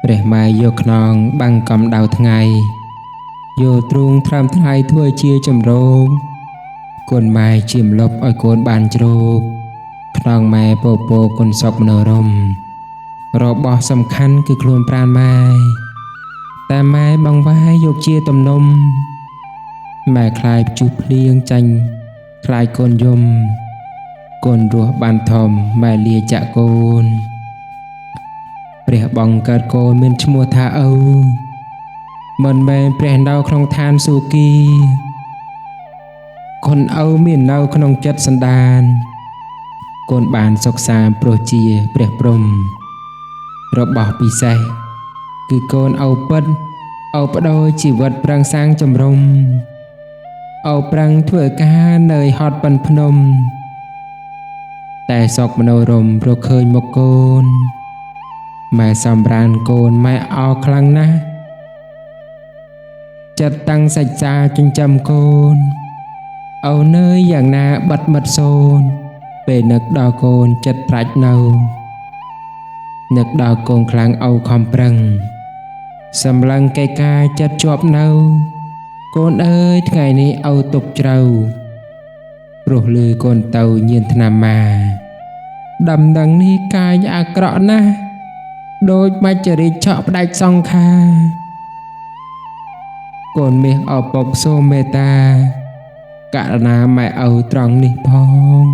ព្រះម៉ែយកខ្នងបាំងកំដៅថ្ងៃយកទ្រូងត្រាំថ្លៃធ្វើជាចម្រោងកូនម៉ែជាមលប់ឲ្យកូនបានជ្រោកខ្នងម៉ែពោពោគុណសុខមនោរមរបស់សំខាន់គឺខ្លួនប្រាណម៉ែតែម៉ែបងវាយយកជាទំនំម៉ែខ្លាយព្យុះភ្លៀងចាញ់ខ្លាយកូនយំកូនរស់បានធំម៉ែលាចាក់កូនព្រះបងកើតកូនមានឈ្មោះថាឪមិនមែនព្រះនៅក្នុងឋានសូគីកូនឪមាននៅក្នុងចិត្តសន្តានកូនបានសុខសាន្តព្រោះជាព្រះព្រំរបស់ពិសេសគឺកូនឪពិតឪបដូរជីវិតប្រឹងសាងចម្រុំឪប្រឹងធ្វើការនៅហត់ប៉ុនភ្នំតែសុខមនោរមរកឃើញមកកូនម៉ែសំរានកូនម៉ែអោខ្លាំងណាស់ចិត្តតាំងសាច់សាចិញ្ចឹមកូនឪនើយយ៉ាងណាបាត់មិត្តសូនពេលនឹកដល់កូនចិត្តប្រាច់នៅនឹកដល់កូនខ្លាំងឪខំប្រឹងសម្លឹងកេកាចិត្តជាប់នៅកូនអើយថ្ងៃនេះឪទុកជ្រៅព្រោះលឺកូនទៅញៀនថ្នាំម៉ាដំណឹងនេះកាយអាក្រក់ណាស់ដូចមច្ចរិតឆក់ផ្ដាច់សង្ខារកូនមាសឪពុកសូមមេត្តាករណាម៉ែឪត្រង់នេះផង